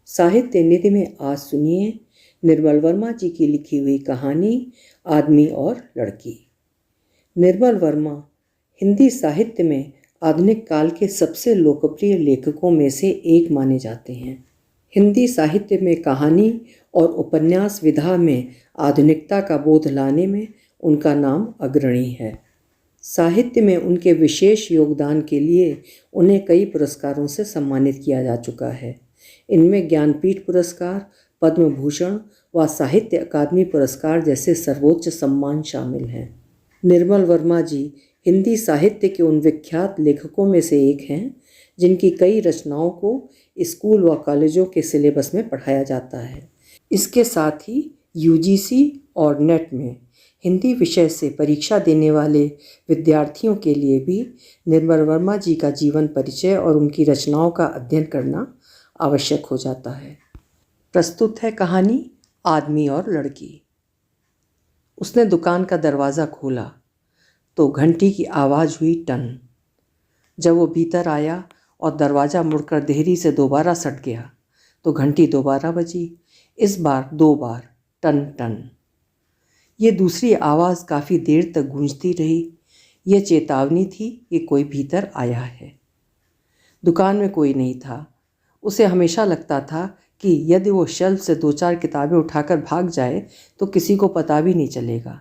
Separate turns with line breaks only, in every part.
साहित्य निधि में आज सुनिए निर्मल वर्मा जी की लिखी हुई कहानी आदमी और लड़की। निर्मल वर्मा हिंदी साहित्य में आधुनिक काल के सबसे लोकप्रिय लेखकों में से एक माने जाते हैं। हिंदी साहित्य में कहानी और उपन्यास विधा में आधुनिकता का बोध लाने में उनका नाम अग्रणी है। साहित्य में उनके विशेष योगदान के लिए उन्हें कई पुरस्कारों से सम्मानित किया जा चुका है। इनमें ज्ञानपीठ पुरस्कार, पद्म भूषण व साहित्य अकादमी पुरस्कार जैसे सर्वोच्च सम्मान शामिल हैं। निर्मल वर्मा जी हिंदी साहित्य के उन विख्यात लेखकों में से एक हैं जिनकी कई रचनाओं को स्कूल व कॉलेजों के सिलेबस में पढ़ाया जाता है। इसके साथ ही यूजीसी और नेट में हिंदी विषय से परीक्षा देने वाले विद्यार्थियों के लिए भी निर्मल वर्मा जी का जीवन परिचय और उनकी रचनाओं का अध्ययन करना आवश्यक हो जाता है। प्रस्तुत है कहानी आदमी और लड़की। उसने दुकान का दरवाज़ा खोला तो घंटी की आवाज़ हुई टन। जब वो भीतर आया और दरवाज़ा मुड़कर देहरी से दोबारा सट गया तो घंटी दोबारा बजी, इस बार 2 बार टन टन। ये दूसरी आवाज़ काफ़ी देर तक गूंजती रही। ये चेतावनी थी कि कोई भीतर आया है। दुकान में कोई नहीं था। उसे हमेशा लगता था कि यदि वो शेल्फ से 2-4 किताबें उठाकर भाग जाए तो किसी को पता भी नहीं चलेगा।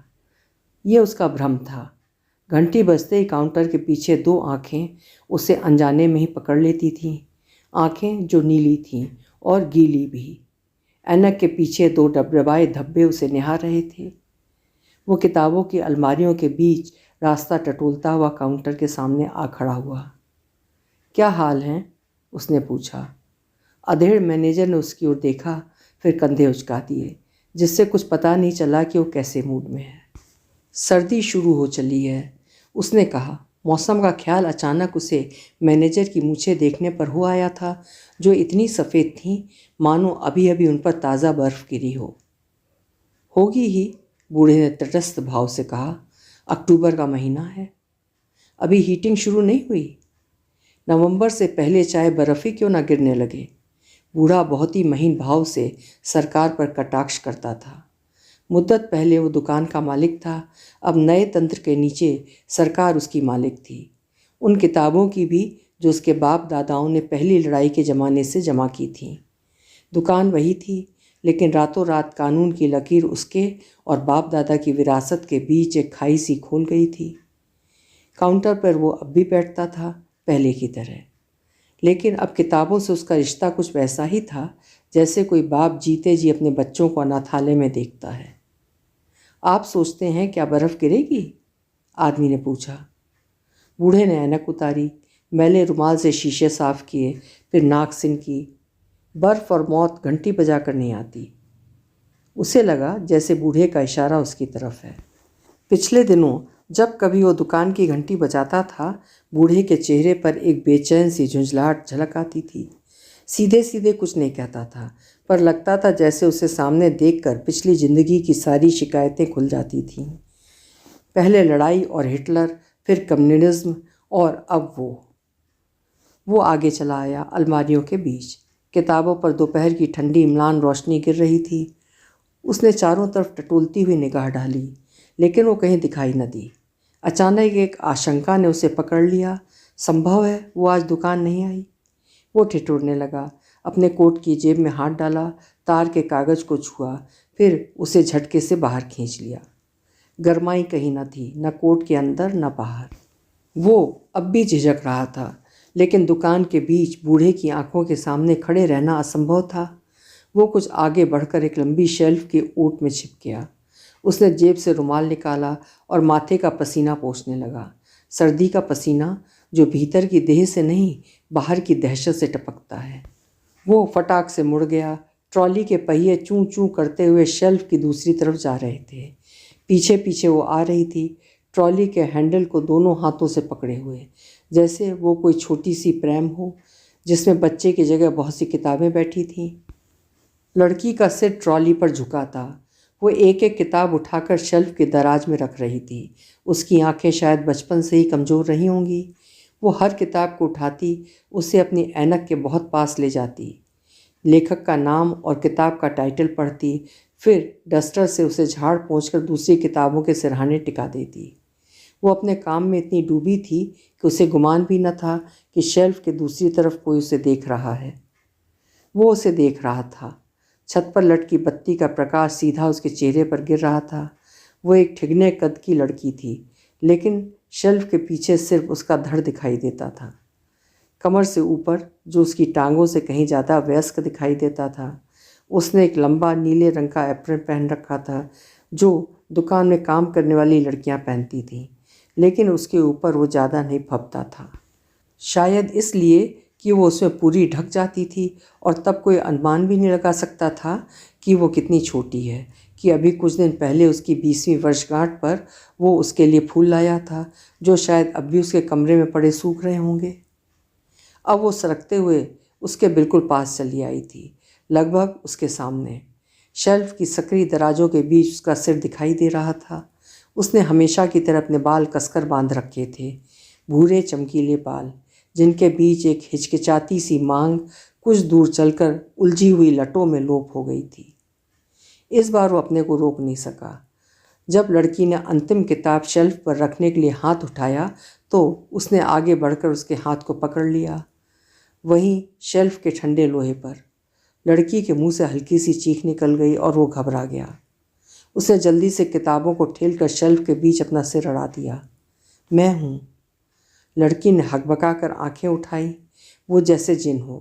ये उसका भ्रम था। घंटी बजते ही काउंटर के पीछे 2 आँखें उसे अनजाने में ही पकड़ लेती थीं, आँखें जो नीली थीं और गीली भी। ऐनक के पीछे 2 डबडबाए धब्बे उसे निहार रहे थे। वो किताबों की अलमारियों के बीच रास्ता टटोलता हुआ काउंटर के सामने आ खड़ा हुआ। क्या हाल है? उसने पूछा। अधेड़ मैनेजर ने उसकी ओर देखा, फिर कंधे उचका दिए, जिससे कुछ पता नहीं चला कि वो कैसे मूड में है। सर्दी शुरू हो चली है, उसने कहा। मौसम का ख्याल अचानक उसे मैनेजर की मूछें देखने पर हो आया था, जो इतनी सफ़ेद थीं मानो अभी अभी उन पर ताज़ा बर्फ़ गिरी हो। होगी ही, बूढ़े ने तटस्थ भाव से कहा। अक्टूबर का महीना है, अभी हीटिंग शुरू नहीं हुई। नवंबर से पहले चाहे बर्फ़ ही क्यों ना गिरने लगे। बूढ़ा बहुत ही महीन भाव से सरकार पर कटाक्ष करता था। मुद्दत पहले वो दुकान का मालिक था, अब नए तंत्र के नीचे सरकार उसकी मालिक थी। उन किताबों की भी जो उसके बाप दादाओं ने पहली लड़ाई के ज़माने से जमा की थीं। दुकान वही थी, लेकिन रातों रात कानून की लकीर उसके और बाप दादा की विरासत के बीच एक खाई सी खोल गई थी। काउंटर पर वो अब भी बैठता था, पहले की तरह, लेकिन अब किताबों से उसका रिश्ता कुछ वैसा ही था जैसे कोई बाप जीते जी अपने बच्चों को अनाथालय में देखता है। आप सोचते हैं क्या बर्फ़ गिरेगी? आदमी ने पूछा। बूढ़े ने ऐनक उतारी, मैले रुमाल से शीशे साफ किए, फिर नाक सिनकी। बर्फ़ और मौत घंटी बजा कर नहीं आती। उसे लगा जैसे बूढ़े का इशारा उसकी तरफ है। पिछले दिनों जब कभी वो दुकान की घंटी बजाता था, बूढ़े के चेहरे पर एक बेचैन सी झुंझलाहट झलक आती थी। सीधे सीधे कुछ नहीं कहता था, पर लगता था जैसे उसे सामने देखकर पिछली ज़िंदगी की सारी शिकायतें खुल जाती थीं। पहले लड़ाई और हिटलर, फिर कम्युनिज्म और अब वो आगे चला आया अलमारियों के बीच। किताबों पर दोपहर की ठंडी म्लान रोशनी गिर रही थी। उसने चारों तरफ टटोलती हुई निगाह डाली, लेकिन वो कहीं दिखाई न दी। अचानक एक आशंका ने उसे पकड़ लिया। संभव है वो आज दुकान नहीं आई। वो ठिठुरने लगा, अपने कोट की जेब में हाथ डाला, तार के कागज़ को छुआ, फिर उसे झटके से बाहर खींच लिया। गरमाई कहीं न थी, न कोट के अंदर न बाहर। वो अब भी झिझक रहा था, लेकिन दुकान के बीच बूढ़े की आंखों के सामने खड़े रहना असंभव था। वो कुछ आगे बढ़कर एक लंबी शेल्फ के ओट में छिप गया। उसने जेब से रुमाल निकाला और माथे का पसीना पोंछने लगा। सर्दी का पसीना जो भीतर की देह से नहीं, बाहर की दहशत से टपकता है। वो फटाक से मुड़ गया। ट्रॉली के पहिए चूं चूं करते हुए शेल्फ की दूसरी तरफ जा रहे थे। पीछे पीछे वो आ रही थी, ट्रॉली के हैंडल को दोनों हाथों से पकड़े हुए, जैसे वो कोई छोटी सी प्रैम हो जिसमें बच्चे की जगह बहुत सी किताबें बैठी थीं। लड़की का सिर ट्रॉली पर झुका था। वो एक एक किताब उठाकर शेल्फ के दराज में रख रही थी। उसकी आंखें शायद बचपन से ही कमज़ोर रही होंगी। वो हर किताब को उठाती, उसे अपनी ऐनक के बहुत पास ले जाती। लेखक का नाम और किताब का टाइटल पढ़ती, फिर डस्टर से उसे झाड़ पोंछकर दूसरी किताबों के सिरहाने टिका देती। वो अपने काम में इतनी डूबी थी कि उसे गुमान भी न था कि शेल्फ के दूसरी तरफ कोई उसे देख रहा है। वो उसे देख रहा था। छत पर लटकी बत्ती का प्रकाश सीधा उसके चेहरे पर गिर रहा था। वो एक ठिगने कद की लड़की थी, लेकिन शेल्फ के पीछे सिर्फ उसका धड़ दिखाई देता था। कमर से ऊपर, जो उसकी टांगों से कहीं ज़्यादा वयस्क दिखाई देता था। उसने एक लंबा नीले रंग का एप्रन पहन रखा था, जो दुकान में काम करने वाली लड़कियां पहनती थीं, लेकिन उसके ऊपर वो ज़्यादा नहीं फबता था। शायद इसलिए कि वो उसमें पूरी ढक जाती थी और तब कोई अनुमान भी नहीं लगा सकता था कि वो कितनी छोटी है, कि अभी कुछ दिन पहले उसकी 20वीं वर्षगांठ पर वो उसके लिए फूल लाया था, जो शायद अब भी उसके कमरे में पड़े सूख रहे होंगे। अब वो सरकते हुए उसके बिल्कुल पास चली आई थी, लगभग उसके सामने। शेल्फ की सकरी दराजों के बीच उसका सिर दिखाई दे रहा था। उसने हमेशा की तरह अपने बाल कसकर बांध रखे थे, भूरे चमकीले बाल, जिनके बीच एक हिचकिचाती सी मांग कुछ दूर चलकर उलझी हुई लटों में लोप हो गई थी। इस बार वो अपने को रोक नहीं सका। जब लड़की ने अंतिम किताब शेल्फ पर रखने के लिए हाथ उठाया तो उसने आगे बढ़कर उसके हाथ को पकड़ लिया, वहीं शेल्फ के ठंडे लोहे पर। लड़की के मुंह से हल्की सी चीख निकल गई और वो घबरा गया। उसने जल्दी से किताबों को ठेलकर शेल्फ के बीच अपना सिर अड़ा दिया। मैं हूँ। लड़की ने हकबकाकर आंखें उठाई, वो जैसे जिन हो,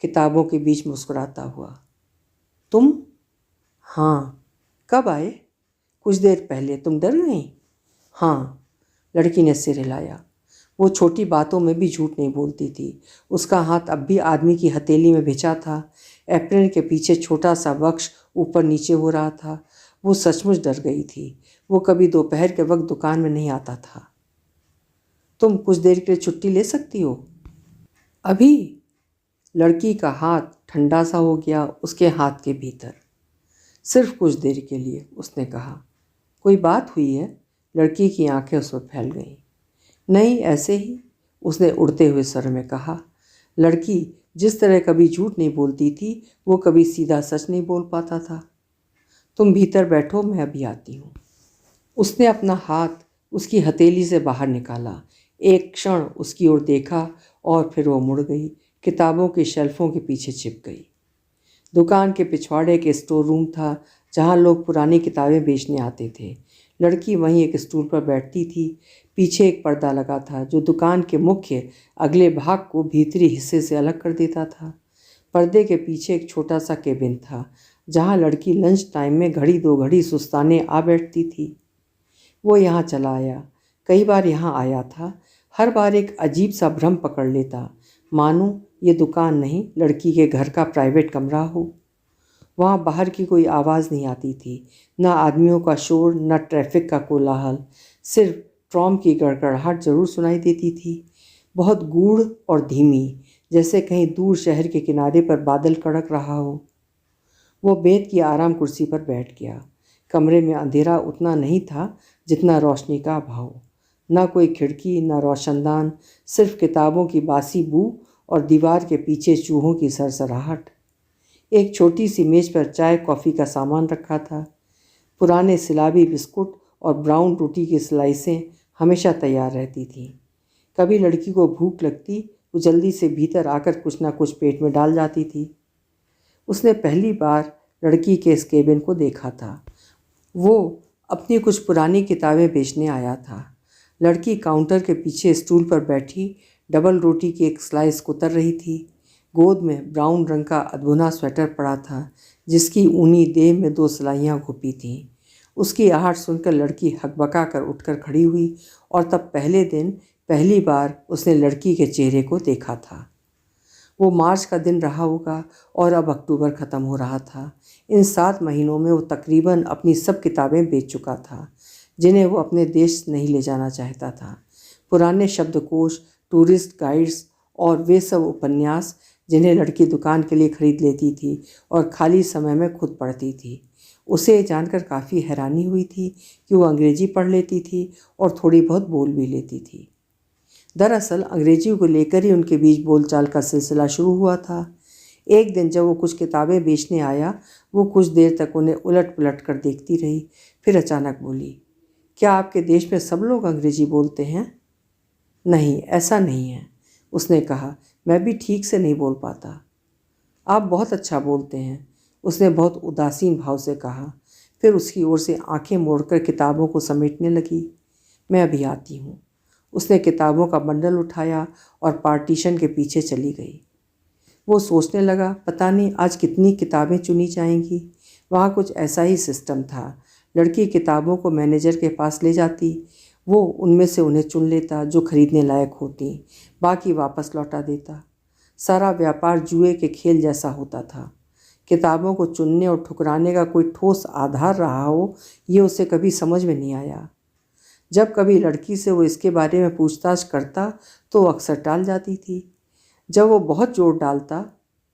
किताबों के बीच मुस्कुराता हुआ। तुम? हाँ। कब आए? कुछ देर पहले। तुम डर गई? हाँ। लड़की ने सिर हिलाया। वो छोटी बातों में भी झूठ नहीं बोलती थी। उसका हाथ अब भी आदमी की हथेली में भिंचा था। एप्रन के पीछे छोटा सा वक्ष ऊपर नीचे हो रहा था। वो सचमुच डर गई थी। वो कभी दोपहर के वक्त दुकान में नहीं आता था। तुम कुछ देर के लिए छुट्टी ले सकती हो? अभी? लड़की का हाथ ठंडा सा हो गया उसके हाथ के भीतर। सिर्फ कुछ देर के लिए, उसने कहा। कोई बात हुई है? लड़की की आंखें उस पर फैल गईं। नहीं, ऐसे ही, उसने उड़ते हुए स्वर में कहा। लड़की जिस तरह कभी झूठ नहीं बोलती थी, वो कभी सीधा सच नहीं बोल पाता था। तुम भीतर बैठो, मैं अभी आती हूँ। उसने अपना हाथ उसकी हथेली से बाहर निकाला, एक क्षण उसकी ओर देखा और फिर वो मुड़ गई, किताबों के शेल्फों के पीछे छिप गई। दुकान के पिछवाड़े एक स्टोर रूम था, जहाँ लोग पुरानी किताबें बेचने आते थे। लड़की वहीं एक स्टूल पर बैठती थी। पीछे एक पर्दा लगा था, जो दुकान के मुख्य अगले भाग को भीतरी हिस्से से अलग कर देता था। पर्दे के पीछे एक छोटा सा केबिन था, जहाँ लड़की लंच टाइम में घड़ी दो घड़ी सुस्ताने आ बैठती थी। वो यहाँ चला आया, कई बार यहाँ आया था। हर बार एक अजीब सा भ्रम पकड़ लेता, मानो ये दुकान नहीं, लड़की के घर का प्राइवेट कमरा हो। वहाँ बाहर की कोई आवाज़ नहीं आती थी, न आदमियों का शोर, न ट्रैफिक का कोलाहल। सिर्फ ट्रॉम की गड़गड़ाहट जरूर सुनाई देती थी, बहुत गूढ़ और धीमी, जैसे कहीं दूर शहर के किनारे पर बादल कड़क रहा हो। वो बेत की आराम कुर्सी पर बैठ गया। कमरे में अंधेरा उतना नहीं था जितना रोशनी का अभाव। न कोई खिड़की, न रोशनदान, सिर्फ किताबों की बासी बू और दीवार के पीछे चूहों की सरसराहट। एक छोटी सी मेज पर चाय कॉफ़ी का सामान रखा था। पुराने सिलाबी बिस्कुट और ब्राउन रोटी की स्लाइसें हमेशा तैयार रहती थीं। कभी लड़की को भूख लगती, वो जल्दी से भीतर आकर कुछ ना कुछ पेट में डाल जाती थी। उसने पहली बार लड़की के इस केबिन को देखा था। वो अपनी कुछ पुरानी किताबें बेचने आया था। लड़की काउंटर के पीछे स्टूल पर बैठी डबल रोटी की एक स्लाइस कुतर रही थी। गोद में ब्राउन रंग का अधबुना स्वेटर पड़ा था, जिसकी ऊनी देह में 2 सिलाइयाँ घुपी थीं। उसकी आहट सुनकर लड़की हकबका कर उठकर खड़ी हुई, और तब पहले दिन पहली बार उसने लड़की के चेहरे को देखा था। वो मार्च का दिन रहा होगा और अब अक्टूबर ख़त्म हो रहा था। इन 7 महीनों में वो तकरीबन अपनी सब किताबें बेच चुका था, जिन्हें वो अपने देश नहीं ले जाना चाहता था। पुराने शब्दकोश, टूरिस्ट गाइड्स और वे सब उपन्यास जिन्हें लड़की दुकान के लिए खरीद लेती थी और खाली समय में खुद पढ़ती थी। उसे जानकर काफ़ी हैरानी हुई थी कि वो अंग्रेजी पढ़ लेती थी और थोड़ी बहुत बोल भी लेती थी। दरअसल अंग्रेजी को लेकर ही उनके बीच बोलचाल का सिलसिला शुरू हुआ था। एक दिन जब वो कुछ किताबें बेचने आया, वो कुछ देर तक उन्हें उलट पुलट कर देखती रही, फिर अचानक बोली, क्या आपके देश में सब लोग अंग्रेजी बोलते हैं? नहीं, ऐसा नहीं है, उसने कहा, मैं भी ठीक से नहीं बोल पाता। आप बहुत अच्छा बोलते हैं, उसने बहुत उदासीन भाव से कहा, फिर उसकी ओर से आंखें मोड़कर किताबों को समेटने लगी। मैं अभी आती हूँ। उसने किताबों का बंडल उठाया और पार्टीशन के पीछे चली गई। वो सोचने लगा, पता नहीं आज कितनी किताबें चुनी जाएंगी। वहाँ कुछ ऐसा ही सिस्टम था। लड़की किताबों को मैनेजर के पास ले जाती, वो उनमें से उन्हें चुन लेता जो खरीदने लायक होती, बाकी वापस लौटा देता। सारा व्यापार जुए के खेल जैसा होता था। किताबों को चुनने और ठुकराने का कोई ठोस आधार रहा हो, ये उसे कभी समझ में नहीं आया। जब कभी लड़की से वो इसके बारे में पूछताछ करता तो वो अक्सर टाल जाती थी। जब वो बहुत जोर डालता,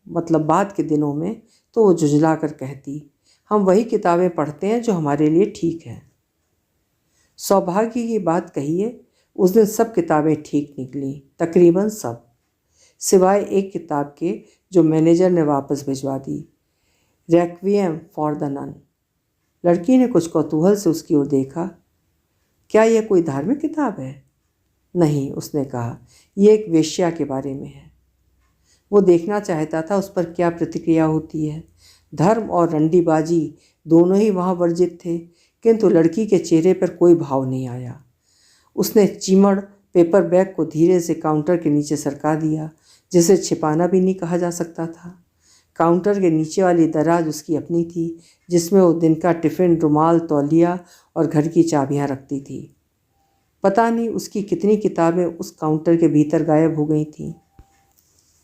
मतलब बाद के दिनों में, तो वो झुंझला कर कहती, हम वही किताबें पढ़ते हैं जो हमारे लिए ठीक हैं। सौभाग्य की बात कहिए, उस दिन सब किताबें ठीक निकली, तकरीबन सब, सिवाय एक किताब के जो मैनेजर ने वापस भिजवा दी, रेक्विएम फॉर द नन। लड़की ने कुछ कौतूहल से उसकी ओर देखा। क्या यह कोई धार्मिक किताब है? नहीं, उसने कहा, यह एक वेश्या के बारे में है। वो देखना चाहता था उस पर क्या प्रतिक्रिया होती है। धर्म और रंडीबाजी दोनों ही वहाँ वर्जित थे, किंतु लड़की के चेहरे पर कोई भाव नहीं आया। उसने चिमड़ पेपर बैग को धीरे से काउंटर के नीचे सरका दिया, जिसे छिपाना भी नहीं कहा जा सकता था। काउंटर के नीचे वाली दराज उसकी अपनी थी, जिसमें वो दिन का टिफ़िन, रुमाल, तौलिया और घर की चाबियां रखती थी। पता नहीं उसकी कितनी किताबें उस काउंटर के भीतर गायब हो गई थीं।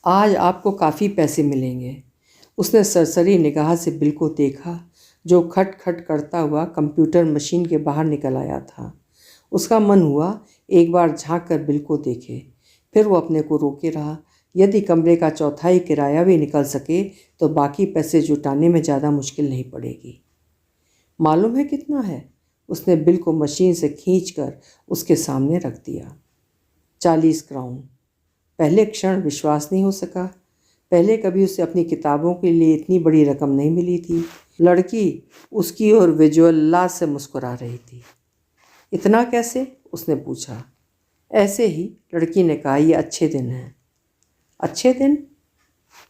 आज आपको काफ़ी पैसे मिलेंगे। उसने सरसरी निगाह से बिल को देखा, जो खट खट करता हुआ कंप्यूटर मशीन के बाहर निकल आया था। उसका मन हुआ एक बार झांक कर बिल को देखे, फिर वो अपने को रोके रहा। यदि कमरे का चौथाई किराया भी निकल सके तो बाकी पैसे जुटाने में ज़्यादा मुश्किल नहीं पड़ेगी। मालूम है कितना है? उसने बिल को मशीन से खींचकर उसके सामने रख दिया। 40 क्राउन। पहले क्षण विश्वास नहीं हो सका। पहले कभी उसे अपनी किताबों के लिए इतनी बड़ी रकम नहीं मिली थी। लड़की उसकी ओर विजुअल्ला से मुस्कुरा रही थी। इतना कैसे? उसने पूछा। ऐसे ही, लड़की ने कहा, ये अच्छे दिन हैं। अच्छे दिन?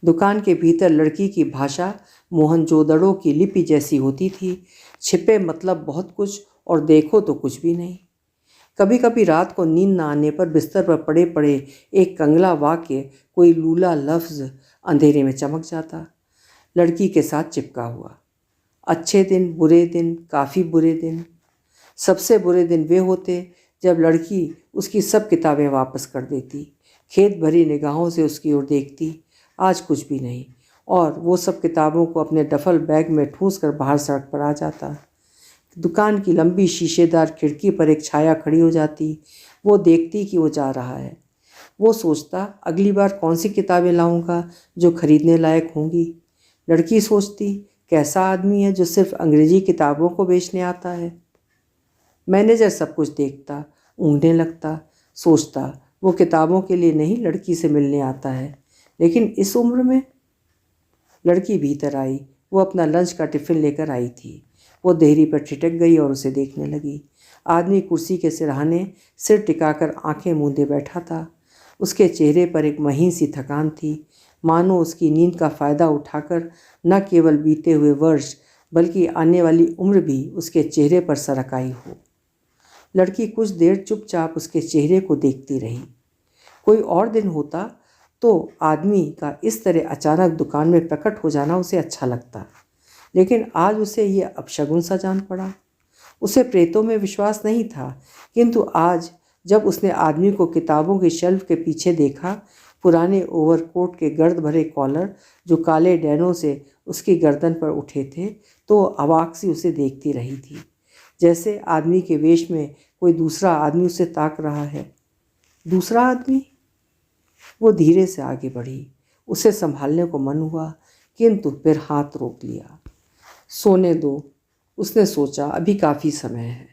दुकान के भीतर लड़की की भाषा मोहनजोदड़ो की लिपि जैसी होती थी। छिपे मतलब बहुत कुछ और देखो तो कुछ भी नहीं। कभी कभी रात को नींद न आने पर बिस्तर पर पड़े पड़े एक कंगला वाक्य, कोई लूला लफ्ज़ अंधेरे में चमक जाता, लड़की के साथ चिपका हुआ। अच्छे दिन, बुरे दिन, काफ़ी बुरे दिन। सबसे बुरे दिन वे होते जब लड़की उसकी सब किताबें वापस कर देती, खेत भरी निगाहों से उसकी ओर देखती, आज कुछ भी नहीं, और वो सब किताबों को अपने डफल बैग में ठूंस कर बाहर सड़क पर आ जाता। दुकान की लंबी शीशेदार खिड़की पर एक छाया खड़ी हो जाती। वो देखती कि वो जा रहा है। वो सोचता, अगली बार कौन सी किताबें लाऊंगा जो खरीदने लायक होंगी। लड़की सोचती, कैसा आदमी है जो सिर्फ अंग्रेजी किताबों को बेचने आता है। मैनेजर सब कुछ देखता, ऊँघने लगता, सोचता, वो किताबों के लिए नहीं, लड़की से मिलने आता है। लेकिन इस उम्र में? लड़की भीतर आई। वो अपना लंच का टिफ़िन लेकर आई थी। वो देहरी पर ठिठक गई और उसे देखने लगी। आदमी कुर्सी के सिरहाने सिर टिकाकर आंखें मूंदे बैठा था। उसके चेहरे पर एक महीन सी थकान थी, मानो उसकी नींद का फ़ायदा उठाकर न केवल बीते हुए वर्ष बल्कि आने वाली उम्र भी उसके चेहरे पर सरक आई हो। लड़की कुछ देर चुपचाप उसके चेहरे को देखती रही। कोई और दिन होता तो आदमी का इस तरह अचानक दुकान में प्रकट हो जाना उसे अच्छा लगता, लेकिन आज उसे ये अपशगुन सा जान पड़ा। उसे प्रेतों में विश्वास नहीं था, किंतु आज जब उसने आदमी को किताबों की शेल्फ के पीछे देखा, पुराने ओवरकोट के गर्द भरे कॉलर जो काले डैनों से उसकी गर्दन पर उठे थे, तो अवाक सी उसे देखती रही थी, जैसे आदमी के वेश में कोई दूसरा आदमी उसे ताक रहा है। दूसरा आदमी? वो धीरे से आगे बढ़ी। उसे संभालने को मन हुआ, किंतु फिर हाथ रोक लिया। सोने दो, उसने सोचा, अभी काफ़ी समय है।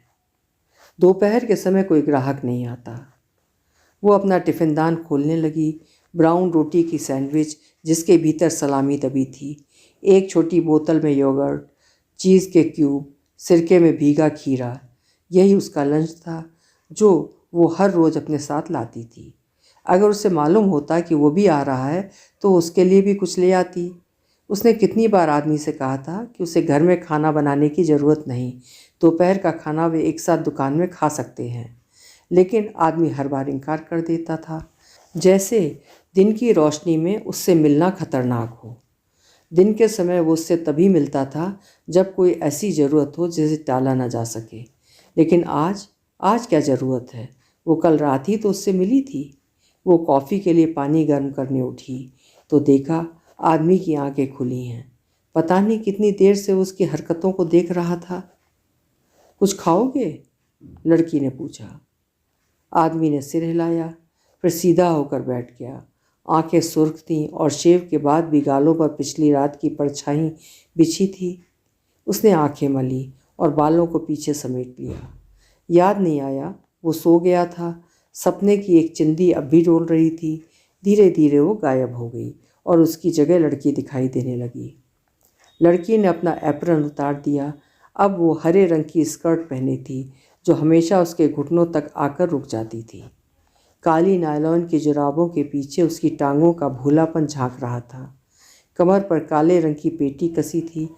दोपहर के समय कोई ग्राहक नहीं आता। वो अपना टिफ़िनदान खोलने लगी। ब्राउन रोटी की सैंडविच जिसके भीतर सलामी दबी थी, एक छोटी बोतल में योगर्ट, चीज़ के क्यूब, सिरके में भीगा खीरा। यही उसका लंच था जो वो हर रोज़ अपने साथ लाती थी। अगर उसे मालूम होता कि वो भी आ रहा है तो उसके लिए भी कुछ ले आती। उसने कितनी बार आदमी से कहा था कि उसे घर में खाना बनाने की ज़रूरत नहीं, दोपहर का खाना वे एक साथ दुकान में खा सकते हैं, लेकिन आदमी हर बार इनकार कर देता था, जैसे दिन की रोशनी में उससे मिलना खतरनाक हो। दिन के समय वो उससे तभी मिलता था जब कोई ऐसी ज़रूरत हो जिसे टाला ना जा सके। लेकिन आज क्या ज़रूरत है? वो कल रात ही तो उससे मिली थी। वो कॉफ़ी के लिए पानी गर्म करने उठी तो देखा आदमी की आंखें खुली हैं। पता नहीं कितनी देर से वो उसकी हरकतों को देख रहा था। कुछ खाओगे? लड़की ने पूछा। आदमी ने सिर हिलाया, फिर सीधा होकर बैठ गया। आंखें सुर्ख थीं और शेव के बाद भी गालों पर पिछली रात की परछाई बिछी थी। उसने आंखें मली और बालों को पीछे समेट लिया। याद नहीं आया वो सो गया था। सपने की एक चिंदी अब भी डोल रही थी। धीरे धीरे वो गायब हो गई और उसकी जगह लड़की दिखाई देने लगी। लड़की ने अपना एप्रन उतार दिया। अब वो हरे रंग की स्कर्ट पहनी थी जो हमेशा उसके घुटनों तक आकर रुक जाती थी। काली नायलॉन की जुराबों के पीछे उसकी टांगों का भूलापन झांक रहा था। कमर पर काले रंग की पेटी कसी थी,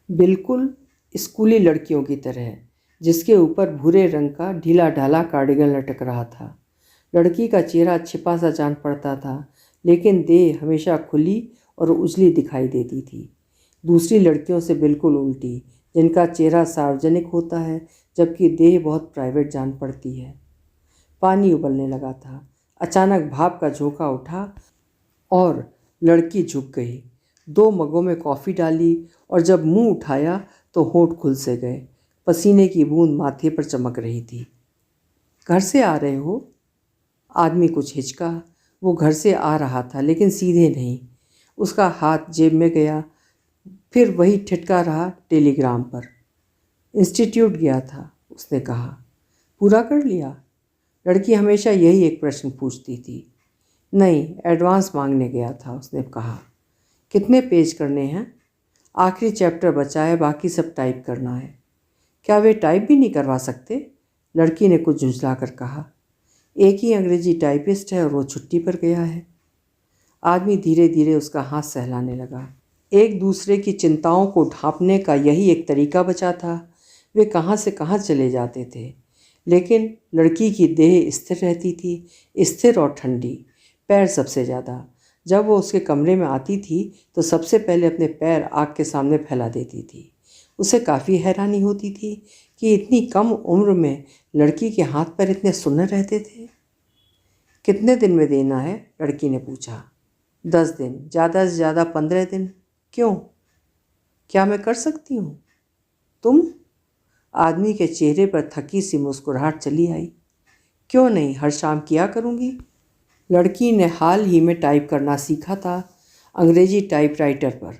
बिल्कुल स्कूली लड़कियों की तरह, जिसके ऊपर भूरे रंग का ढीला ढाला कार्डिगन लटक रहा था। लड़की का चेहरा छिपा सा जान पड़ता था, लेकिन देह हमेशा खुली और उजली दिखाई देती थी। दूसरी लड़कियों से बिल्कुल उल्टी, जिनका चेहरा सार्वजनिक होता है जबकि देह बहुत प्राइवेट जान पड़ती है। पानी उबलने लगा था। अचानक भाप का झोंका उठा और लड़की झुक गई। 2 मगों में कॉफ़ी डाली और जब मुंह उठाया तो होंठ खुल से गए। पसीने की बूंद माथे पर चमक रही थी। घर से आ रहे हो? आदमी कुछ हिचका। वो घर से आ रहा था, लेकिन सीधे नहीं। उसका हाथ जेब में गया, फिर वही ठिठका रहा टेलीग्राम पर। इंस्टीट्यूट गया था, उसने कहा। पूरा कर लिया? लड़की हमेशा यही एक प्रश्न पूछती थी। नहीं, एडवांस मांगने गया था, उसने कहा। कितने पेज करने हैं? आखिरी चैप्टर बचा है, बाकी सब टाइप करना है। क्या वे टाइप भी नहीं करवा सकते? लड़की ने कुछ झुंझला कर कहा। एक ही अंग्रेजी टाइपिस्ट है और वो छुट्टी पर गया है। आदमी धीरे धीरे उसका हाथ सहलाने लगा। एक दूसरे की चिंताओं को ढांपने का यही एक तरीका बचा था। वे कहाँ से कहाँ चले जाते थे, लेकिन लड़की की देह स्थिर रहती थी, स्थिर और ठंडी। पैर सबसे ज़्यादा। जब वो उसके कमरे में आती थी तो सबसे पहले अपने पैर आग के सामने फैला देती थी। उसे काफ़ी हैरानी होती थी कि इतनी कम उम्र में लड़की के हाथ पैर इतने सुन्न रहते थे। कितने दिन में देना है? लड़की ने पूछा। 10 दिन, ज़्यादा से ज़्यादा 15 दिन। क्यों? क्या मैं कर सकती हूँ? तुम? आदमी के चेहरे पर थकी सी मुस्कुराहट चली आई। क्यों नहीं, हर शाम किया करूँगी। लड़की ने हाल ही में टाइप करना सीखा था, अंग्रेजी टाइपराइटर पर।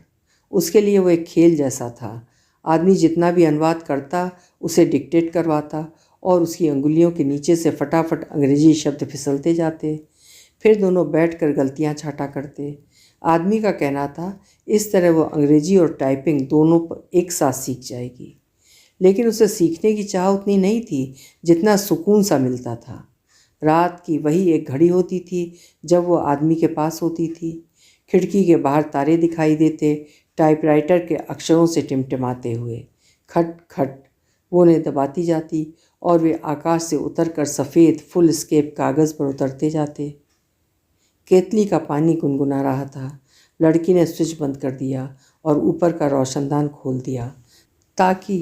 उसके लिए वो एक खेल जैसा था। आदमी जितना भी अनुवाद करता उसे डिक्टेट करवाता और उसकी अंगुलियों के नीचे से फटाफट अंग्रेजी शब्द फिसलते जाते। फिर दोनों बैठकर गलतियां छांटा करते। आदमी का कहना था इस तरह वो अंग्रेजी और टाइपिंग दोनों एक साथ सीख जाएगी। लेकिन उसे सीखने की चाह उतनी नहीं थी जितना सुकून सा मिलता था। रात की वही एक घड़ी होती थी जब वो आदमी के पास होती थी। खिड़की के बाहर तारे दिखाई देते, टाइपराइटर के अक्षरों से टिमटिमाते हुए। खट खट वो उन्हें दबाती जाती और वे आकाश से उतरकर सफ़ेद फुल स्केप कागज़ पर उतरते जाते। केतली का पानी गुनगुना रहा था। लड़की ने स्विच बंद कर दिया और ऊपर का रोशनदान खोल दिया ताकि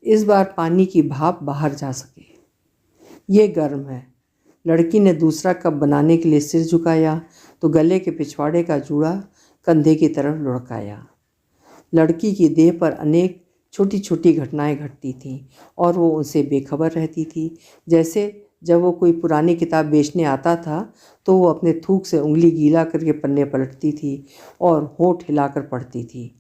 इस बार पानी की भाप बाहर जा सके। ये गर्म है। लड़की ने दूसरा कप बनाने के लिए सिर झुकाया तो गले के पिछवाड़े का जूड़ा कंधे की तरफ लुढ़काया। लड़की की देह पर अनेक छोटी छोटी घटनाएं घटती थीं और वो उनसे बेखबर रहती थी। जैसे जब वो कोई पुरानी किताब बेचने आता था तो वो अपने थूक से उंगली गीला करके पन्ने पलटती थी और होंठ हिलाकर पढ़ती थी।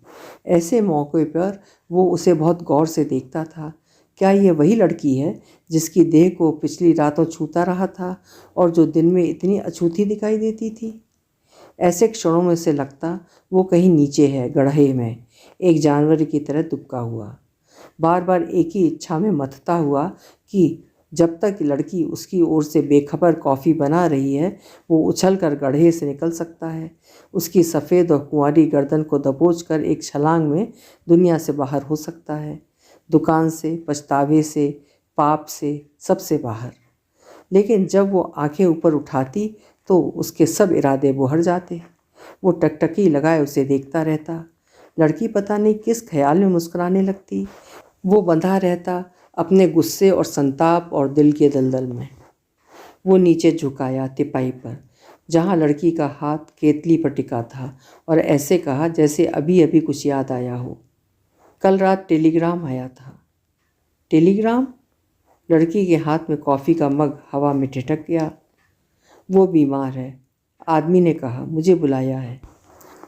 ऐसे मौके पर वो उसे बहुत गौर से देखता था। क्या ये वही लड़की है जिसकी देह को पिछली रातों छूता रहा था और जो दिन में इतनी अछूती दिखाई देती थी? ऐसे क्षणों में से लगता वो कहीं नीचे है, गड्ढे में, एक जानवर की तरह दुबका हुआ, बार बार एक ही इच्छा में मथता हुआ कि जब तक लड़की उसकी ओर से बेखबर कॉफ़ी बना रही है वो उछलकर गड्ढे से निकल सकता है, उसकी सफ़ेद और कुंवारी गर्दन को दबोचकर एक छलांग में दुनिया से बाहर हो सकता है, दुकान से, पछतावे से, पाप से, सबसे बाहर। लेकिन जब वो आंखें ऊपर उठाती तो उसके सब इरादे बोहर जाते। वो टकटकी लगाए उसे देखता रहता। लड़की पता नहीं किस ख्याल में मुस्कुराने लगती। वो बंधा रहता अपने गुस्से और संताप और दिल के दलदल में। वो नीचे झुकाया तिपाई पर, जहाँ लड़की का हाथ केतली पर टिका था, और ऐसे कहा जैसे अभी अभी कुछ याद आया हो। कल रात टेलीग्राम आया था। टेलीग्राम? लड़की के हाथ में कॉफ़ी का मग हवा में ठिठक गया। वो बीमार है, आदमी ने कहा, मुझे बुलाया है।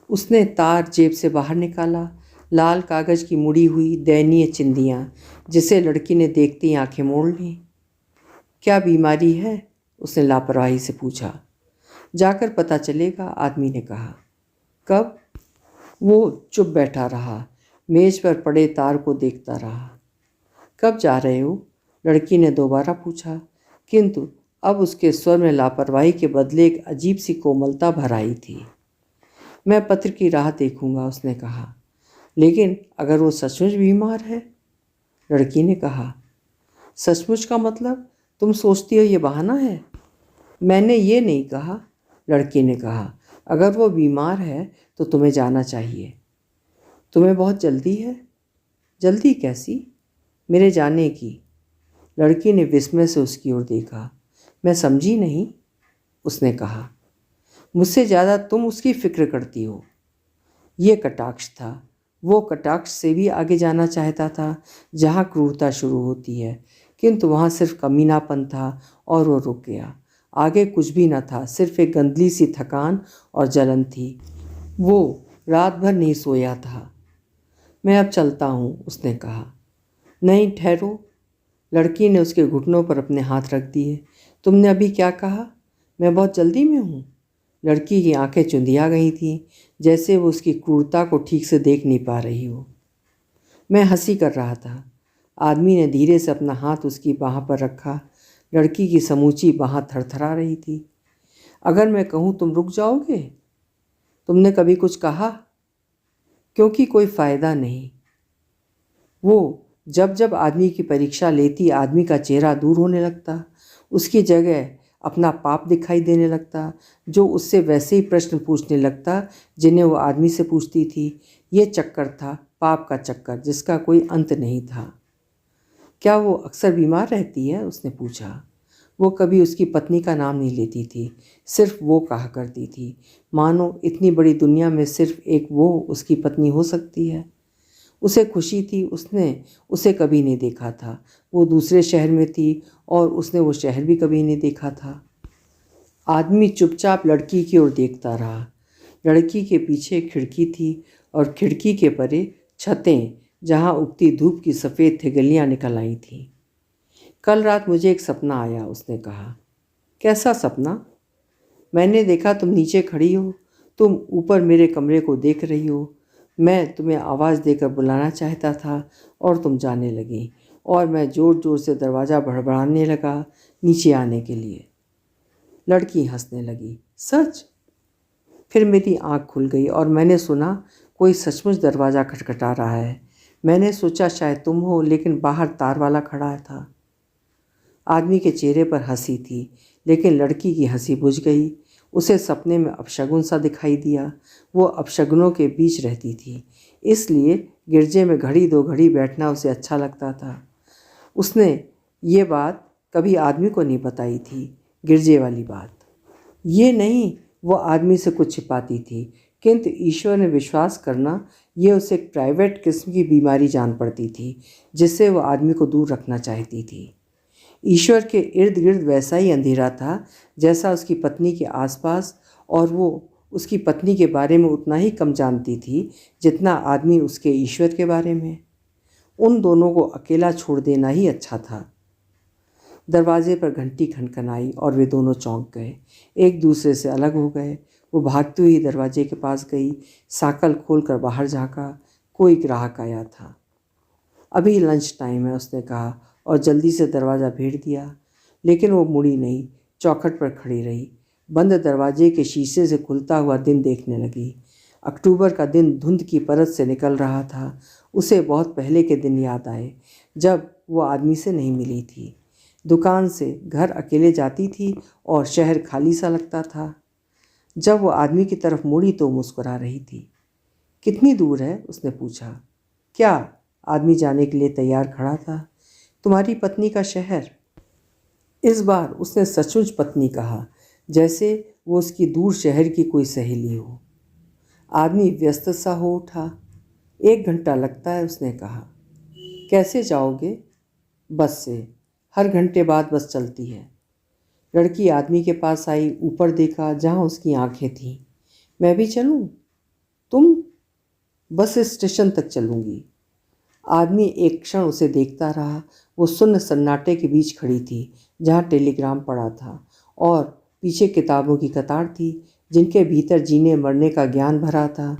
उसने तार जेब से बाहर निकाला, लाल कागज़ की मुड़ी हुई दयनीय चिंदियाँ, जिसे लड़की ने देखते ही आंखें मोड़ लीं। क्या बीमारी है? उसने लापरवाही से पूछा। जाकर पता चलेगा, आदमी ने कहा। कब? वो चुप बैठा रहा, मेज पर पड़े तार को देखता रहा। कब जा रहे हो? लड़की ने दोबारा पूछा, किंतु अब उसके स्वर में लापरवाही के बदले एक अजीब सी कोमलता भर आई थी। मैं पत्र की राह देखूंगा, उसने कहा। लेकिन अगर वो सचमुच बीमार है? लड़की ने कहा। सचमुच का मतलब? तुम सोचती हो ये बहाना है? मैंने ये नहीं कहा, लड़की ने कहा। अगर वो बीमार है तो तुम्हें जाना चाहिए। तुम्हें बहुत जल्दी है? जल्दी कैसी? मेरे जाने की। लड़की ने विस्मय से उसकी ओर देखा। मैं समझी नहीं, उसने कहा। मुझसे ज़्यादा तुम उसकी फिक्र करती हो। ये कटाक्ष था। वो कटाक्ष से भी आगे जाना चाहता था, जहाँ क्रूरता शुरू होती है, किंतु वहाँ सिर्फ कमीनापन था, और वो रुक गया। आगे कुछ भी न था, सिर्फ एक गंदली सी थकान और जलन थी। वो रात भर नहीं सोया था। मैं अब चलता हूँ, उसने कहा। नहीं, ठहरो। लड़की ने उसके घुटनों पर अपने हाथ रख दिए। तुमने अभी क्या कहा? मैं बहुत जल्दी में हूँ। लड़की की आंखें चुंधिया गई थीं, जैसे वो उसकी क्रूरता को ठीक से देख नहीं पा रही हो। मैं हंसी कर रहा था। आदमी ने धीरे से अपना हाथ उसकी बाह पर रखा। लड़की की समूची बाह थरथरा रही थी। अगर मैं कहूँ तुम रुक जाओगे? तुमने कभी कुछ कहा? क्योंकि कोई फ़ायदा नहीं। वो जब जब आदमी की परीक्षा लेती, आदमी का चेहरा दूर होने लगता, उसकी जगह अपना पाप दिखाई देने लगता, जो उससे वैसे ही प्रश्न पूछने लगता जिन्हें वो आदमी से पूछती थी। ये चक्कर था, पाप का चक्कर, जिसका कोई अंत नहीं था। क्या वो अक्सर बीमार रहती है? उसने पूछा। वो कभी उसकी पत्नी का नाम नहीं लेती थी, सिर्फ वो कहा करती थी, मानो इतनी बड़ी दुनिया में सिर्फ एक वो उसकी पत्नी हो सकती है। उसे खुशी थी, उसने उसे कभी नहीं देखा था। वो दूसरे शहर में थी और उसने वो शहर भी कभी नहीं देखा था। आदमी चुपचाप लड़की की ओर देखता रहा। लड़की के पीछे खिड़की थी और खिड़की के परे छतें, जहाँ उगती धूप की सफ़ेद थिगलियाँ निकल आई थीं। कल रात मुझे एक सपना आया, उसने कहा। कैसा सपना? मैंने देखा तुम नीचे खड़ी हो, तुम ऊपर मेरे कमरे को देख रही हो। मैं तुम्हें आवाज़ देकर बुलाना चाहता था और तुम जाने लगी, और मैं ज़ोर ज़ोर से दरवाज़ा भड़बड़ाने लगा नीचे आने के लिए। लड़की हंसने लगी। सच? फिर मेरी आँख खुल गई और मैंने सुना कोई सचमुच दरवाज़ा खटखटा रहा है। मैंने सोचा शायद तुम हो, लेकिन बाहर तार वाला खड़ा था। आदमी के चेहरे पर हंसी थी, लेकिन लड़की की हंसी बुझ गई। उसे सपने में अपशगुन सा दिखाई दिया। वो अपशगुनों के बीच रहती थी, इसलिए गिरजे में घड़ी दो घड़ी बैठना उसे अच्छा लगता था। उसने ये बात कभी आदमी को नहीं बताई थी, गिरजे वाली बात। ये नहीं वो आदमी से कुछ छिपाती थी, किंतु ईश्वर ने विश्वास करना, ये उसे एक प्राइवेट किस्म की बीमारी जान पड़ती थी, जिससे वो आदमी को दूर रखना चाहती थी। ईश्वर के इर्द गिर्द वैसा ही अंधेरा था जैसा उसकी पत्नी के आसपास, और वो उसकी पत्नी के बारे में उतना ही कम जानती थी जितना आदमी उसके ईश्वर के बारे में। उन दोनों को अकेला छोड़ देना ही अच्छा था। दरवाजे पर घंटी खनखनाई और वे दोनों चौंक गए, एक दूसरे से अलग हो गए। वो भागती हुई दरवाजे के पास गई, साकल खोलकर बाहर झाँका। कोई ग्राहक आया था। अभी लंच टाइम है, उसने कहा और जल्दी से दरवाज़ा भेड़ दिया। लेकिन वो मुड़ी नहीं, चौखट पर खड़ी रही, बंद दरवाजे के शीशे से खुलता हुआ दिन देखने लगी। अक्टूबर का दिन धुंध की परत से निकल रहा था। उसे बहुत पहले के दिन याद आए जब वो आदमी से नहीं मिली थी। दुकान से घर अकेले जाती थी और शहर खाली सा लगता था। जब वो आदमी की तरफ मुड़ी तो मुस्कुरा रही थी। कितनी दूर है, उसने पूछा। क्या? आदमी जाने के लिए तैयार खड़ा था। तुम्हारी पत्नी का शहर। इस बार उसने सचमुच पत्नी कहा, जैसे वो उसकी दूर शहर की कोई सहेली हो। आदमी व्यस्त सा हो उठा। 1 घंटा लगता है, उसने कहा। कैसे जाओगे? बस से। हर घंटे बाद बस चलती है। लड़की आदमी के पास आई, ऊपर देखा जहाँ उसकी आंखें थीं। मैं भी चलूँ? तुम? बस स्टेशन तक चलूँगी। आदमी एक क्षण उसे देखता रहा। वो सुन्न सन्नाटे के बीच खड़ी थी जहाँ टेलीग्राम पड़ा था और पीछे किताबों की कतार थी जिनके भीतर जीने मरने का ज्ञान भरा था,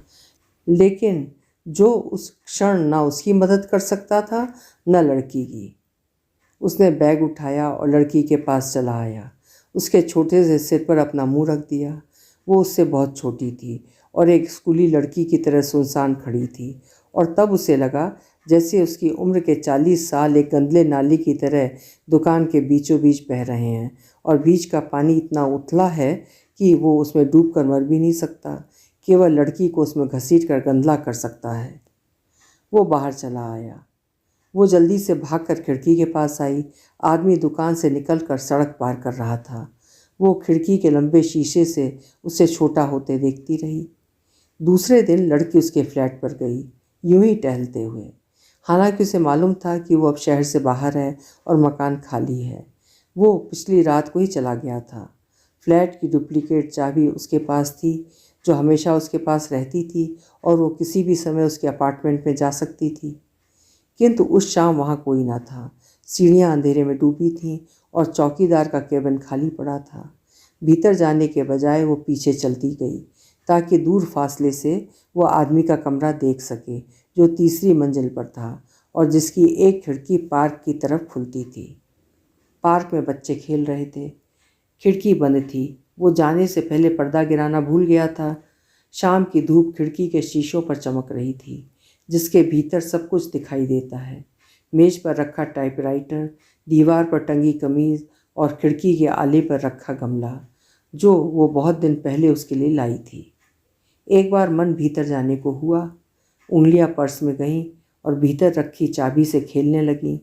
लेकिन जो उस क्षण न उसकी मदद कर सकता था न लड़की की। उसने बैग उठाया और लड़की के पास चला आया। उसके छोटे से सिर पर अपना मुंह रख दिया। वो उससे बहुत छोटी थी और एक स्कूली लड़की की तरह सुनसान खड़ी थी, और तब उसे लगा जैसे उसकी उम्र के 40 साल एक गंदले नाली की तरह दुकान के बीचों बीच बह रहे हैं, और बीच का पानी इतना उथला है कि वो उसमें डूब कर मर भी नहीं सकता, केवल लड़की को उसमें घसीट कर गंदला कर सकता है। वो बाहर चला आया। वो जल्दी से भागकर खिड़की के पास आई। आदमी दुकान से निकलकर सड़क पार कर रहा था। वो खिड़की के लंबे शीशे से उसे छोटा होते देखती रही। दूसरे दिन लड़की उसके फ्लैट पर गई, यूं ही टहलते हुए। हालांकि उसे मालूम था कि वो अब शहर से बाहर है और मकान खाली है। वो पिछली रात को ही चला गया था। फ्लैट की डुप्लीकेट चाबी उसके पास थी, जो हमेशा उसके पास रहती थी, और वो किसी भी समय उसके अपार्टमेंट में जा सकती थी। किंतु उस शाम वहाँ कोई ना था। सीढ़ियाँ अंधेरे में डूबी थीं और चौकीदार का केबिन खाली पड़ा था। भीतर जाने के बजाय वो पीछे चलती गई ताकि दूर फासले से वो आदमी का कमरा देख सके, जो तीसरी मंजिल पर था और जिसकी एक खिड़की पार्क की तरफ खुलती थी। पार्क में बच्चे खेल रहे थे। खिड़की बंद थी। वो जाने से पहले पर्दा गिराना भूल गया था। शाम की धूप खिड़की के शीशों पर चमक रही थी, जिसके भीतर सब कुछ दिखाई देता है। मेज पर रखा टाइपराइटर, दीवार पर टंगी कमीज और खिड़की के आले पर रखा गमला, जो वो बहुत दिन पहले उसके लिए लाई थी। एक बार मन भीतर जाने को हुआ। उंगलियां पर्स में गईं और भीतर रखी चाबी से खेलने लगीं,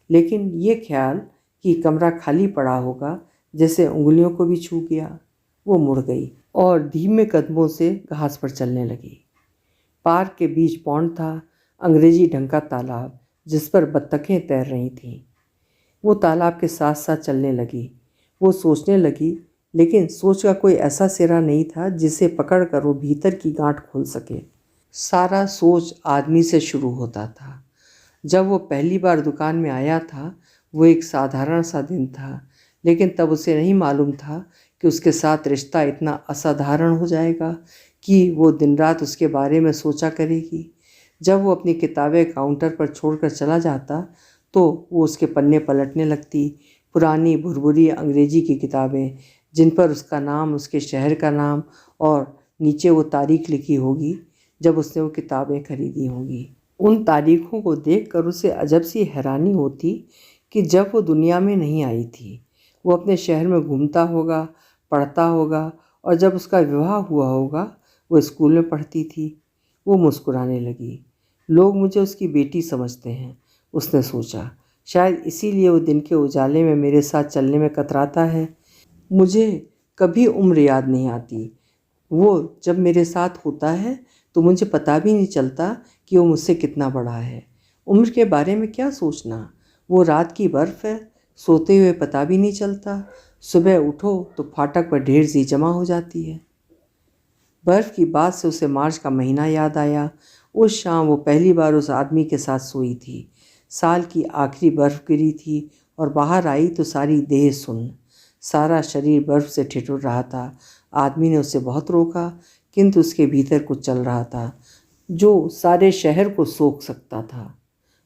लेकिन ये ख्याल कि कमरा खाली पड़ा होगा जैसे उंगलियों को भी छू गया। वो मुड़ गई और धीमे कदमों से घास पर चलने लगी। पार्क के बीच पॉन्ड था, अंग्रेजी ढंग का तालाब जिस पर बत्तखें तैर रही थीं। वो तालाब के साथ साथ चलने लगी। वो सोचने लगी, लेकिन सोच का कोई ऐसा सिरा नहीं था जिसे पकड़कर वो भीतर की गांठ खोल सके। सारा सोच आदमी से शुरू होता था। जब वो पहली बार दुकान में आया था, वो एक साधारण सा दिन था, लेकिन तब उसे नहीं मालूम था कि उसके साथ रिश्ता इतना असाधारण हो जाएगा कि वो दिन रात उसके बारे में सोचा करेगी। जब वो अपनी किताबें काउंटर पर छोड़कर चला जाता तो वो उसके पन्ने पलटने लगती। पुरानी भुरभुरी अंग्रेजी की किताबें जिन पर उसका नाम, उसके शहर का नाम और नीचे वो तारीख लिखी होगी जब उसने वो किताबें खरीदी होंगी। उन तारीखों को देखकर उसे अजब सी हैरानी होती कि जब वो दुनिया में नहीं आई थी, वो अपने शहर में घूमता होगा, पढ़ता होगा, और जब उसका विवाह हुआ होगा वो स्कूल में पढ़ती थी। वो मुस्कुराने लगी। लोग मुझे उसकी बेटी समझते हैं, उसने सोचा। शायद इसीलिए वो दिन के उजाले में मेरे साथ चलने में कतराता है। मुझे कभी उम्र याद नहीं आती। वो जब मेरे साथ होता है तो मुझे पता भी नहीं चलता कि वो मुझसे कितना बड़ा है। उम्र के बारे में क्या सोचना, वो रात की बर्फ़ है, सोते हुए पता भी नहीं चलता। सुबह उठो तो फाटक पर ढेर सी जमा हो जाती है। बर्फ़ की बात से उसे मार्च का महीना याद आया। उस शाम वो पहली बार उस आदमी के साथ सोई थी। साल की आखिरी बर्फ़ गिरी थी और बाहर आई तो सारी देह सुन्न, सारा शरीर बर्फ़ से ठिठुर रहा था। आदमी ने उसे बहुत रोका, किंतु उसके भीतर कुछ चल रहा था जो सारे शहर को सोख सकता था।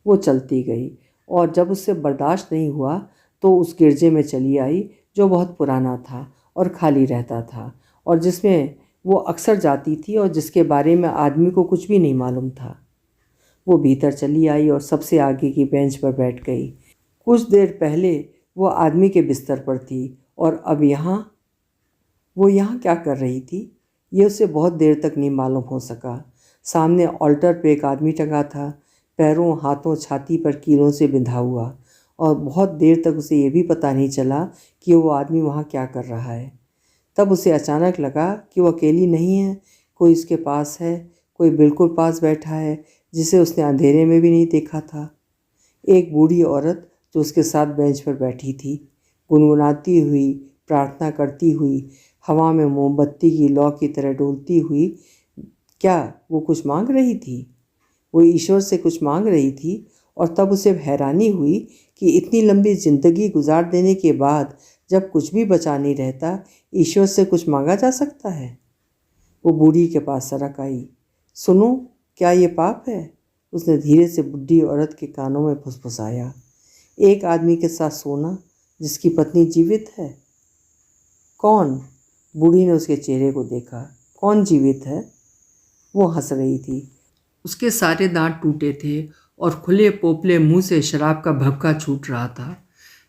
वो चलती गई और जब उससे बर्दाश्त नहीं हुआ तो उस गिरजे में चली आई जो बहुत पुराना था और खाली रहता था, और जिसमें वो अक्सर जाती थी और जिसके बारे में आदमी को कुछ भी नहीं मालूम था। वो भीतर चली आई और सबसे आगे की बेंच पर बैठ गई। कुछ देर पहले वो आदमी के बिस्तर पर थी और अब वो यहाँ क्या कर रही थी, ये उसे बहुत देर तक नहीं मालूम हो सका। सामने ऑल्टर पे एक आदमी टंगा था, पैरों, हाथों, छाती पर कीलों से बिंधा हुआ, और बहुत देर तक उसे ये भी पता नहीं चला कि वो आदमी वहाँ क्या कर रहा है। तब उसे अचानक लगा कि वो अकेली नहीं है, कोई उसके पास है, कोई बिल्कुल पास बैठा है जिसे उसने अंधेरे में भी नहीं देखा था। एक बूढ़ी औरत जो उसके साथ बेंच पर बैठी थी, गुनगुनाती हुई, प्रार्थना करती हुई, हवा में मोमबत्ती की लौ की तरह डोलती हुई। क्या वो कुछ मांग रही थी? वो ईश्वर से कुछ मांग रही थी, और तब उसे हैरानी हुई कि इतनी लंबी जिंदगी गुजार देने के बाद जब कुछ भी बचा नहीं रहता, ईश्वर से कुछ मांगा जा सकता है। वो बूढ़ी के पास सरक आई। सुनो, क्या ये पाप है? उसने धीरे से बुढ़ी औरत के कानों में फुसफुसाया। एक आदमी के साथ सोना जिसकी पत्नी जीवित है? कौन? बूढ़ी ने उसके चेहरे को देखा। कौन जीवित है? वो हंस रही थी। उसके सारे दांत टूटे थे और खुले पोपले मुंह से शराब का भभका छूट रहा था।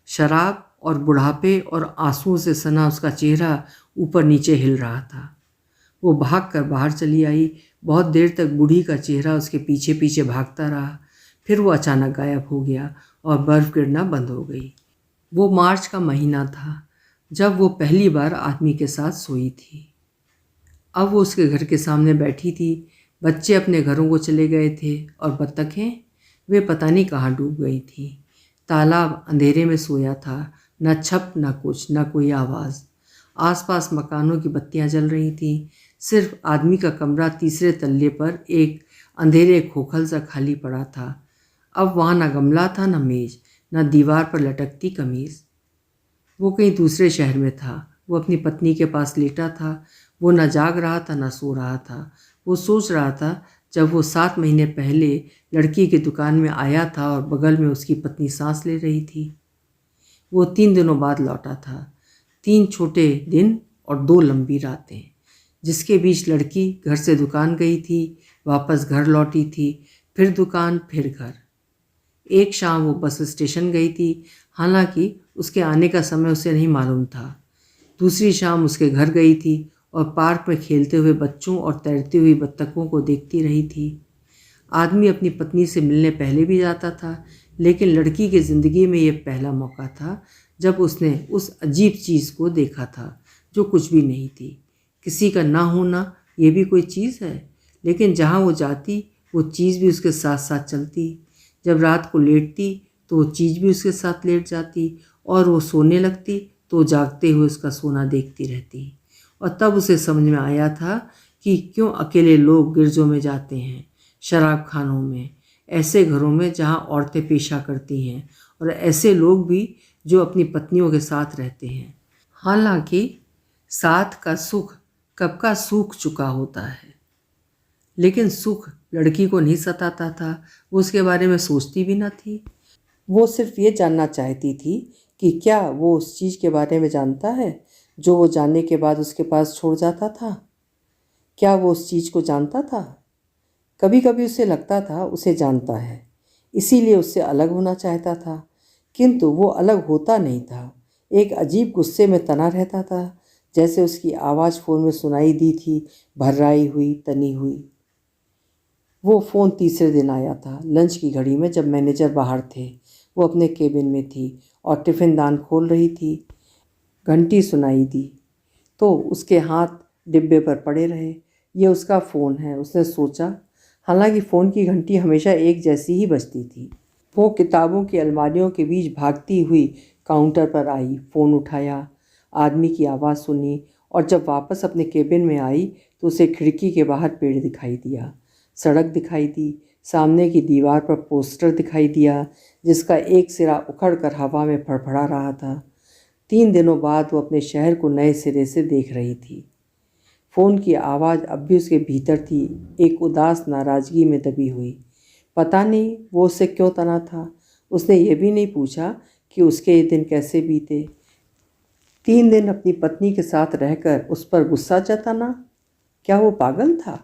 शराब और बुढ़ापे और आंसुओं से सना उसका चेहरा ऊपर नीचे हिल रहा था। वो भाग कर बाहर चली आई। बहुत देर तक बूढ़ी का चेहरा उसके पीछे पीछे भागता रहा। फिर वो अचानक गायब हो गया और बर्फ़ गिरना बंद हो गई। वो मार्च का महीना था जब वो पहली बार आदमी के साथ सोई थी। अब वो उसके घर के सामने बैठी थी। बच्चे अपने घरों को चले गए थे और बत्तखें, वे पता नहीं कहाँ डूब गई थी। तालाब अंधेरे में सोया था, न छप न कुछ, न कोई आवाज़। आसपास मकानों की बत्तियां जल रही थीं। सिर्फ आदमी का कमरा तीसरे तल्ले पर एक अंधेरे खोखल सा खाली पड़ा था। अब वहाँ न गमला था, न मेज, न दीवार पर लटकती कमीज़। वो कहीं दूसरे शहर में था। वो अपनी पत्नी के पास लेटा था। वो न जाग रहा था, न सो रहा था। वो सोच रहा था जब वो 7 महीने पहले लड़की की दुकान में आया था और बगल में उसकी पत्नी सांस ले रही थी। वो 3 दिनों बाद लौटा था। 3 छोटे दिन और 2 लंबी रातें, जिसके बीच लड़की घर से दुकान गई थी, वापस घर लौटी थी, फिर दुकान, फिर घर। एक शाम वो बस स्टेशन गई थी, हालांकि उसके आने का समय उसे नहीं मालूम था। दूसरी शाम उसके घर गई थी और पार्क में खेलते हुए बच्चों और तैरती हुई बत्तखों को देखती रही थी। आदमी अपनी पत्नी से मिलने पहले भी जाता था, लेकिन लड़की की ज़िंदगी में ये पहला मौका था जब उसने उस अजीब चीज़ को देखा था जो कुछ भी नहीं थी। किसी का ना होना ये भी कोई चीज़ है, लेकिन जहाँ वो जाती वो चीज़ भी उसके साथ साथ चलती। जब रात को लेटती तो वो चीज़ भी उसके साथ लेट जाती, और वो सोने लगती तो जागते हुए उसका सोना देखती रहती। और तब उसे समझ में आया था कि क्यों अकेले लोग गिरजों में जाते हैं, शराब खानों में, ऐसे घरों में जहाँ औरतें पेशा करती हैं, और ऐसे लोग भी जो अपनी पत्नियों के साथ रहते हैं। हालांकि साथ का सुख कब का सूख चुका होता है, लेकिन सुख लड़की को नहीं सताता था। वो उसके बारे में सोचती भी न थी। वो सिर्फ ये जानना चाहती थी कि क्या वो उस चीज़ के बारे में जानता है जो वो जानने के बाद उसके पास छोड़ जाता था। क्या वो उस चीज़ को जानता था? कभी कभी उसे लगता था उसे जानता है, इसीलिए उससे अलग होना चाहता था, किंतु वो अलग होता नहीं था। एक अजीब गुस्से में तना रहता था, जैसे उसकी आवाज़ फ़ोन में सुनाई दी थी, भर्राई हुई, तनी हुई। वो फ़ोन तीसरे दिन आया था, लंच की घड़ी में, जब मैनेजर बाहर थे। वो अपने केबिन में थी और टिफ़िन दान खोल रही थी। घंटी सुनाई दी तो उसके हाथ डिब्बे पर पड़े रहे। ये उसका फ़ोन है, उसने सोचा। हालांकि फ़ोन की घंटी हमेशा एक जैसी ही बजती थी। वो किताबों की अलमारियों के बीच भागती हुई काउंटर पर आई, फ़ोन उठाया, आदमी की आवाज़ सुनी, और जब वापस अपने केबिन में आई तो उसे खिड़की के बाहर पेड़ दिखाई दिया, सड़क दिखाई दी, सामने की दीवार पर पोस्टर दिखाई दिया जिसका एक सिरा उखड़ कर हवा में फड़फड़ा रहा था। 3 दिनों बाद वो अपने शहर को नए सिरे से देख रही थी। फ़ोन की आवाज़ अब भी उसके भीतर थी, एक उदास नाराज़गी में दबी हुई। पता नहीं वो उससे क्यों तना था। उसने ये भी नहीं पूछा कि उसके ये दिन कैसे बीते। 3 दिन अपनी पत्नी के साथ रहकर उस पर गुस्सा जताना, क्या वो पागल था?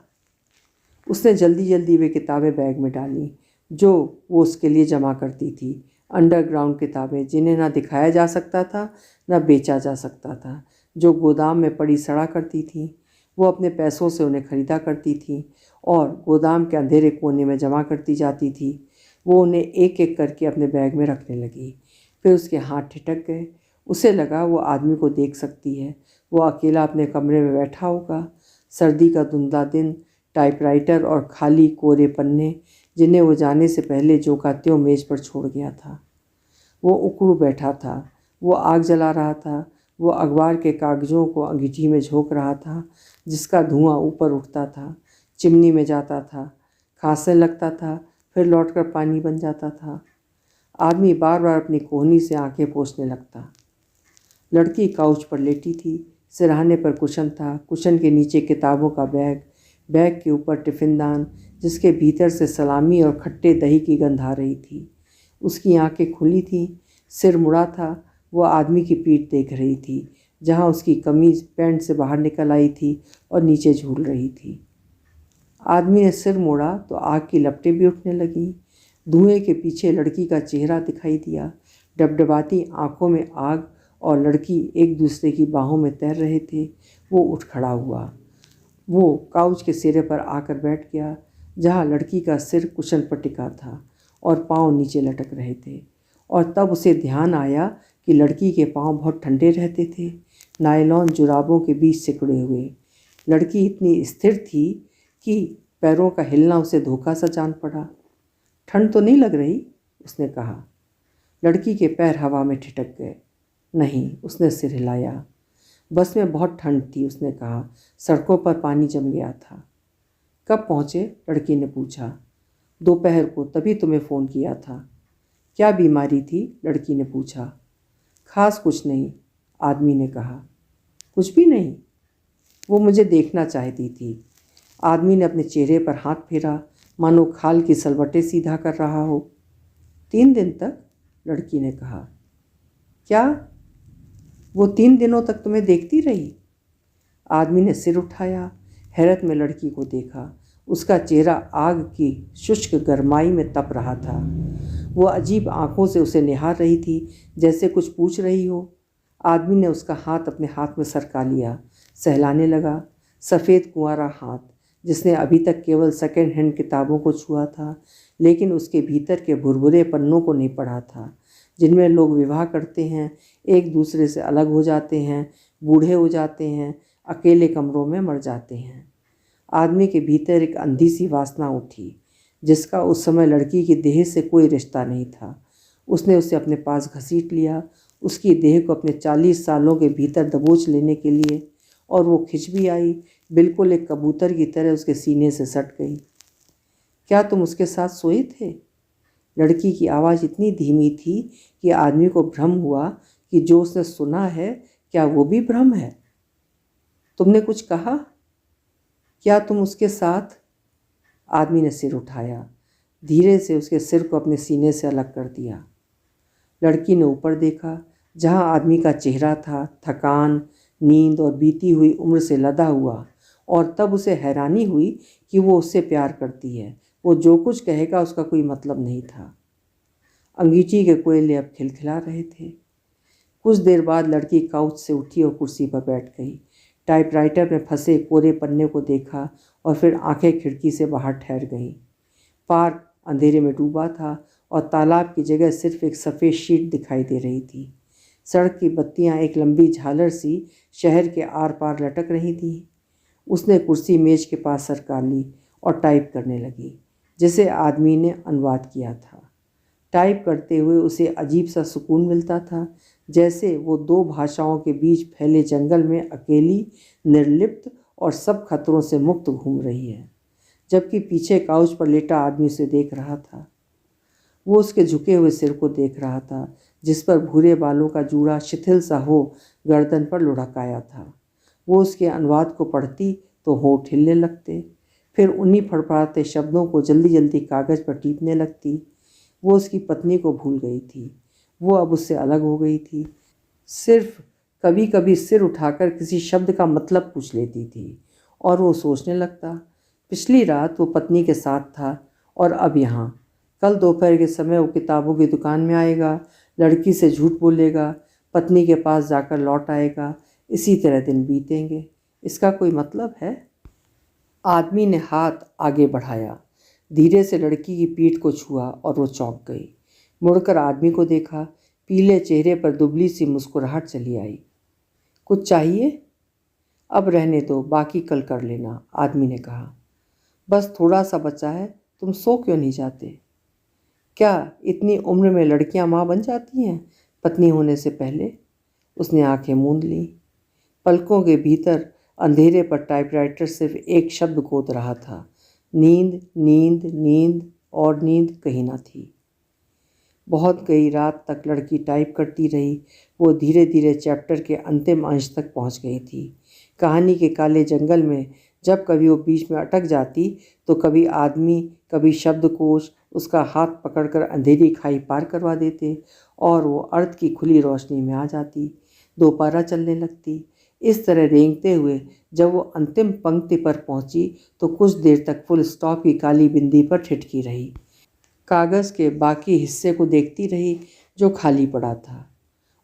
उसने जल्दी जल्दी वे किताबें बैग में डाली जो वो उसके लिए जमा करती थी। अंडरग्राउंड किताबें जिन्हें ना दिखाया जा सकता था ना बेचा जा सकता था, जो गोदाम में पड़ी सड़ा करती थी। वो अपने पैसों से उन्हें खरीदा करती थी और गोदाम के अंधेरे कोने में जमा करती जाती थी। वो उन्हें एक एक करके अपने बैग में रखने लगी। फिर उसके हाथ ठिठक गए। उसे लगा वो आदमी को देख सकती है। वो अकेला अपने कमरे में बैठा होगा। सर्दी का धुंधला दिन, टाइपराइटर और खाली कोरे पन्ने जिन्हें वो जाने से पहले जो का त्यों मेज पर छोड़ गया था। वो उकड़ू बैठा था। वो आग जला रहा था। वो अखबार के कागजों को अंगीठी में झोंक रहा था, जिसका धुआं ऊपर उठता था, चिमनी में जाता था, खांसने लगता था, फिर लौटकर पानी बन जाता था। आदमी बार बार अपनी कोहनी से आंखें पोंछने लगता। लड़की काउच पर लेटी थी। सिरहाने पर कुशन था, कुशन के नीचे किताबों का बैग, बैग के ऊपर टिफिनदान जिसके भीतर से सलामी और खट्टे दही की गंध आ रही थी। उसकी आंखें खुली थीं, सिर मुड़ा था। वो आदमी की पीठ देख रही थी, जहां उसकी कमीज पैंट से बाहर निकल आई थी और नीचे झूल रही थी। आदमी ने सिर मोड़ा तो आग की लपटें भी उठने लगीं। धुएं के पीछे लड़की का चेहरा दिखाई दिया। डबडबाती आंखों में आग और लड़की एक दूसरे की बाहों में तैर रहे थे। वो उठ खड़ा हुआ। वो काउच के सिरे पर आकर बैठ गया, जहाँ लड़की का सिर कुशन पर टिका था और पांव नीचे लटक रहे थे। और तब उसे ध्यान आया कि लड़की के पांव बहुत ठंडे रहते थे, नायलॉन जुराबों के बीच सिकुड़े हुए। लड़की इतनी स्थिर थी कि पैरों का हिलना उसे धोखा सा जान पड़ा। ठंड तो नहीं लग रही? उसने कहा। लड़की के पैर हवा में ठिठक गए। नहीं, उसने सिर हिलाया। बस में बहुत ठंड थी, उसने कहा। सड़कों पर पानी जम गया था। कब पहुँचे? लड़की ने पूछा। दोपहर को, तभी तुम्हें फ़ोन किया था। क्या बीमारी थी? लड़की ने पूछा। खास कुछ नहीं, आदमी ने कहा। कुछ भी नहीं? वो मुझे देखना चाहती थी। आदमी ने अपने चेहरे पर हाथ फेरा, मानो खाल की सलवटें सीधा कर रहा हो। 3 दिन तक? लड़की ने कहा। क्या वो 3 दिनों तक तुम्हें देखती रही? आदमी ने सिर उठाया, हैरत में लड़की को देखा। उसका चेहरा आग की शुष्क गरमाई में तप रहा था। वो अजीब आंखों से उसे निहार रही थी, जैसे कुछ पूछ रही हो। आदमी ने उसका हाथ अपने हाथ में सरका लिया, सहलाने लगा। सफ़ेद कुंवारा हाथ, जिसने अभी तक केवल सेकेंड हैंड किताबों को छुआ था, लेकिन उसके भीतर के भुरभुरे पन्नों को नहीं पढ़ा था, जिनमें लोग विवाह करते हैं, एक दूसरे से अलग हो जाते हैं, बूढ़े हो जाते हैं, अकेले कमरों में मर जाते हैं। आदमी के भीतर एक अंधी सी वासना उठी, जिसका उस समय लड़की की देह से कोई रिश्ता नहीं था। उसने उसे अपने पास घसीट लिया, उसकी देह को अपने 40 सालों के भीतर दबोच लेने के लिए, और वो खिंच भी आई, बिल्कुल एक कबूतर की तरह उसके सीने से सट गई। क्या तुम उसके साथ सोए थे? लड़की की आवाज़ इतनी धीमी थी कि आदमी को भ्रम हुआ कि जो उसने सुना है, क्या वो भी भ्रम है। तुमने कुछ कहा? क्या तुम उसके साथ? आदमी ने सिर उठाया, धीरे से उसके सिर को अपने सीने से अलग कर दिया। लड़की ने ऊपर देखा, जहाँ आदमी का चेहरा था, थकान, नींद और बीती हुई उम्र से लदा हुआ। और तब उसे हैरानी हुई कि वो उससे प्यार करती है। वो जो कुछ कहेगा उसका कोई मतलब नहीं था। अंगीठी के कोयले अब खिलखिला रहे थे। कुछ देर बाद लड़की काउच से उठी और कुर्सी पर बैठ गई। टाइपराइटर में फंसे कोरे पन्ने को देखा और फिर आंखें खिड़की से बाहर ठहर गईं। पार्क अंधेरे में डूबा था और तालाब की जगह सिर्फ एक सफ़ेद शीट दिखाई दे रही थी। सड़क की बत्तियां एक लंबी झालर सी शहर के आर पार लटक रही थीं। उसने कुर्सी मेज के पास सरका ली और टाइप करने लगी, जिसे आदमी ने अनुवाद किया था। टाइप करते हुए उसे अजीब सा सुकून मिलता था, जैसे वो 2 भाषाओं के बीच फैले जंगल में अकेली, निर्लिप्त और सब खतरों से मुक्त घूम रही है। जबकि पीछे काउच पर लेटा आदमी उसे देख रहा था। वो उसके झुके हुए सिर को देख रहा था, जिस पर भूरे बालों का जूड़ा शिथिल सा हो गर्दन पर लुढ़काया था। वो उसके अनुवाद को पढ़ती तो होंठ हिलने लगते। फिर उन्हीं फड़फड़ाते शब्दों को जल्दी जल्दी कागज़ पर टीपने लगती। वो उसकी पत्नी को भूल गई थी। वो अब उससे अलग हो गई थी। सिर्फ कभी कभी सिर उठाकर किसी शब्द का मतलब पूछ लेती थी और वो सोचने लगता, पिछली रात वो पत्नी के साथ था और अब यहाँ। कल दोपहर के समय वो किताबों की दुकान में आएगा, लड़की से झूठ बोलेगा, पत्नी के पास जाकर लौट आएगा। इसी तरह दिन बीतेंगे। इसका कोई मतलब है? आदमी ने हाथ आगे बढ़ाया, धीरे से लड़की की पीठ को छुआ और वो चौंक गई। मुड़कर आदमी को देखा। पीले चेहरे पर दुबली सी मुस्कुराहट चली आई। कुछ चाहिए? अब रहने दो, बाकी कल कर लेना, आदमी ने कहा। बस थोड़ा सा बचा है, तुम सो क्यों नहीं जाते? क्या इतनी उम्र में लड़कियां माँ बन जाती हैं पत्नी होने से पहले? उसने आंखें मूंद लीं। पलकों के भीतर अंधेरे पर टाइपराइटर सिर्फ एक शब्द गोद रहा था, नींद नींद नींद, और नींद कहीं ना थी। बहुत गई रात तक लड़की टाइप करती रही। वो धीरे धीरे चैप्टर के अंतिम अंश तक पहुंच गई थी। कहानी के काले जंगल में जब कभी वो बीच में अटक जाती तो कभी आदमी, कभी शब्दकोश उसका हाथ पकड़कर अंधेरी खाई पार करवा देते और वो अर्थ की खुली रोशनी में आ जाती। दोबारा चलने लगती। इस तरह रेंगते हुए जब वो अंतिम पंक्ति पर पहुंची तो कुछ देर तक फुल स्टॉप की काली बिंदी पर ठिठकी रही। कागज़ के बाकी हिस्से को देखती रही जो खाली पड़ा था,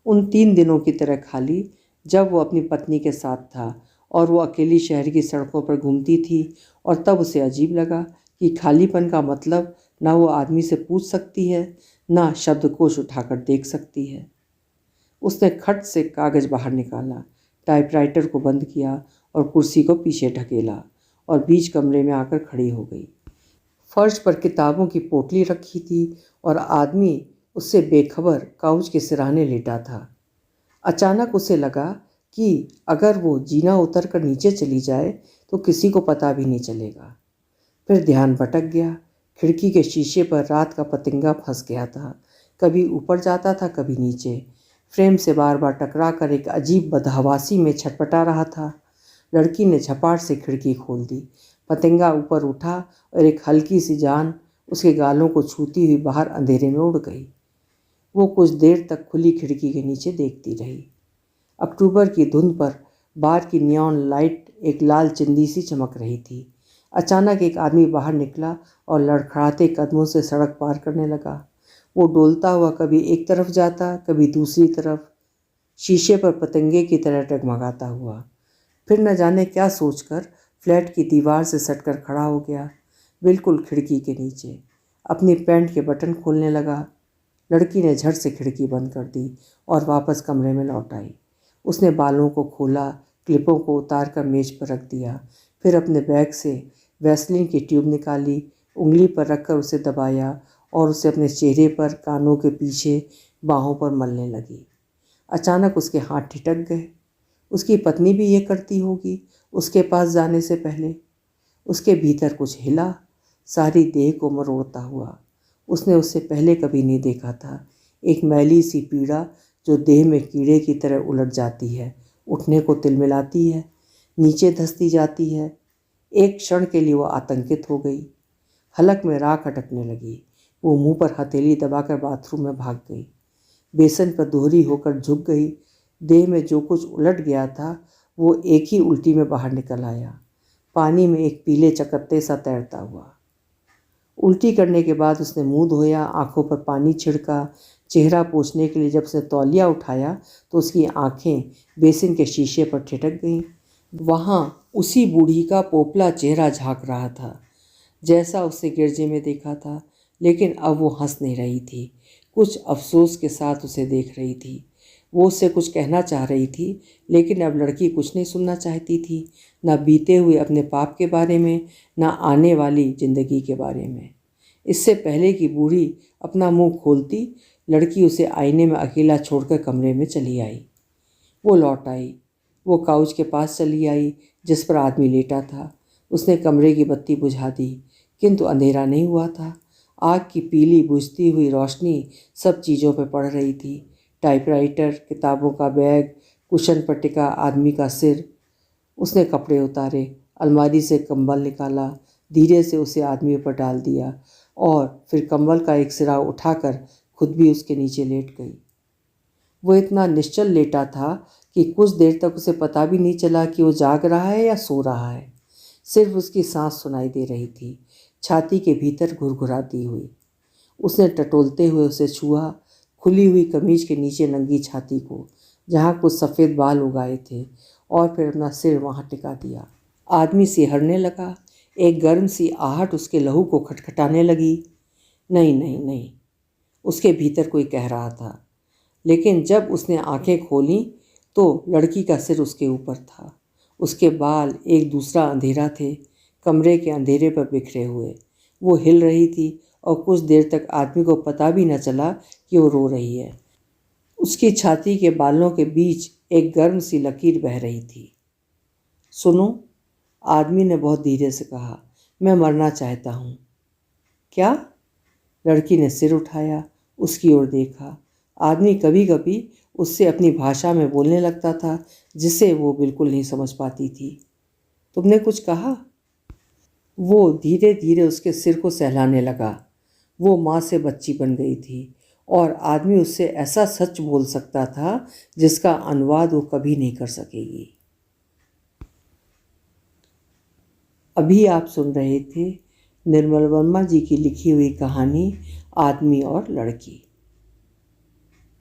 उन 3 दिनों की तरह खाली जब वो अपनी पत्नी के साथ था और वो अकेली शहर की सड़कों पर घूमती थी। और तब उसे अजीब लगा कि खालीपन का मतलब ना वो आदमी से पूछ सकती है, ना शब्दकोश उठाकर देख सकती है। उसने खट से कागज़ बाहर निकाला, टाइपराइटर को बंद किया और कुर्सी को पीछे ढकेला और बीच कमरे में आकर खड़ी हो गई। फर्श पर किताबों की पोटली रखी थी और आदमी उससे बेखबर काउच के सिरहाने लेटा था। अचानक उसे लगा कि अगर वो जीना उतर कर नीचे चली जाए तो किसी को पता भी नहीं चलेगा। फिर ध्यान भटक गया। खिड़की के शीशे पर रात का पतंगा फंस गया था, कभी ऊपर जाता था कभी नीचे। फ्रेम से बार बार टकरा कर एक अजीब बदहवासी में छटपटा रहा था। लड़की ने झपाट से खिड़की खोल दी। पतंगा ऊपर उठा और एक हल्की सी जान उसके गालों को छूती हुई बाहर अंधेरे में उड़ गई। वो कुछ देर तक खुली खिड़की के नीचे देखती रही। अक्टूबर की धुंध पर बार की नियॉन लाइट एक लाल चिंदी सी चमक रही थी। अचानक एक आदमी बाहर निकला और लड़खड़ाते कदमों से सड़क पार करने लगा। वो डोलता हुआ कभी एक तरफ जाता, कभी दूसरी तरफ, शीशे पर पतंगे की तरह डगमगाता हुआ। फिर न जाने क्या सोचकर फ्लैट की दीवार से सटकर खड़ा हो गया, बिल्कुल खिड़की के नीचे। अपनी पैंट के बटन खोलने लगा। लड़की ने झट से खिड़की बंद कर दी और वापस कमरे में लौट आई। उसने बालों को खोला, क्लिपों को उतार कर मेज पर रख दिया। फिर अपने बैग से वैसलीन की ट्यूब निकाली, उंगली पर रखकर उसे दबाया और उसे अपने चेहरे पर, कानों के पीछे, बाहों पर मलने लगी। अचानक उसके हाथ ठिठक गए। उसकी पत्नी भी ये करती होगी उसके पास जाने से पहले। उसके भीतर कुछ हिला, सारी देह को मरोड़ता हुआ। उसने उससे पहले कभी नहीं देखा था। एक मैली सी पीड़ा जो देह में कीड़े की तरह उलट जाती है, उठने को तिलमिलाती है, नीचे धंसती जाती है। एक क्षण के लिए वो आतंकित हो गई। हलक में राख अटकने लगी। वो मुंह पर हथेली दबाकर बाथरूम में भाग गई। बेसन पर दोहरी होकर झुक गई। देह में जो कुछ उलट गया था वो एक ही उल्टी में बाहर निकल आया, पानी में एक पीले चकत्ते सा तैरता हुआ। उल्टी करने के बाद उसने मुंह धोया, आंखों पर पानी छिड़का। चेहरा पोंछने के लिए जब उसने तौलिया उठाया तो उसकी आंखें बेसिन के शीशे पर ठिठक गईं। वहाँ उसी बूढ़ी का पोपला चेहरा झांक रहा था जैसा उसने गिरजे में देखा था, लेकिन अब वो हंस नहीं रही थी, कुछ अफसोस के साथ उसे देख रही थी। वो उससे कुछ कहना चाह रही थी, लेकिन अब लड़की कुछ नहीं सुनना चाहती थी, न बीते हुए अपने पाप के बारे में, न आने वाली जिंदगी के बारे में। इससे पहले कि बूढ़ी अपना मुंह खोलती, लड़की उसे आईने में अकेला छोड़कर कमरे में चली आई। वो लौट आई। वो काउच के पास चली आई जिस पर आदमी लेटा था। उसने कमरे की बत्ती बुझा दी, किंतु अंधेरा नहीं हुआ था। आग की पीली बुझती हुई रोशनी सब चीज़ों पर पड़ रही थी। टाइपराइटर, किताबों का बैग, कुशन पर टिका आदमी का सिर। उसने कपड़े उतारे, अलमारी से कंबल निकाला, धीरे से उसे आदमी पर डाल दिया और फिर कंबल का एक सिरा उठाकर खुद भी उसके नीचे लेट गई। वो इतना निश्चल लेटा था कि कुछ देर तक उसे पता भी नहीं चला कि वो जाग रहा है या सो रहा है। सिर्फ उसकी सांस सुनाई दे रही थी, छाती के भीतर घुरघुराती हुई। उसने टटोलते हुए उसे छुआ, खुली हुई कमीज के नीचे नंगी छाती को, जहाँ कुछ सफ़ेद बाल उगाए थे, और फिर अपना सिर वहाँ टिका दिया। आदमी सिहरने लगा। एक गर्म सी आहट उसके लहू को खटखटाने लगी। नहीं नहीं नहीं, उसके भीतर कोई कह रहा था। लेकिन जब उसने आंखें खोलीं तो लड़की का सिर उसके ऊपर था। उसके बाल एक दूसरा अंधेरा थे, कमरे के अंधेरे पर बिखरे हुए। वो हिल रही थी और कुछ देर तक आदमी को पता भी न चला कि वो रो रही है। उसकी छाती के बालों के बीच एक गर्म सी लकीर बह रही थी। सुनो, आदमी ने बहुत धीरे से कहा, मैं मरना चाहता हूँ। क्या? लड़की ने सिर उठाया, उसकी ओर देखा। आदमी कभी कभी उससे अपनी भाषा में बोलने लगता था जिसे वो बिल्कुल नहीं समझ पाती थी। तुमने कुछ कहा? वो धीरे धीरे उसके सिर को सहलाने लगा। वो माँ से बच्ची बन गई थी और आदमी उससे ऐसा सच बोल सकता था जिसका अनुवाद वो कभी नहीं कर सकेगी। अभी आप सुन रहे थे निर्मल वर्मा जी की लिखी हुई कहानी आदमी और लड़की।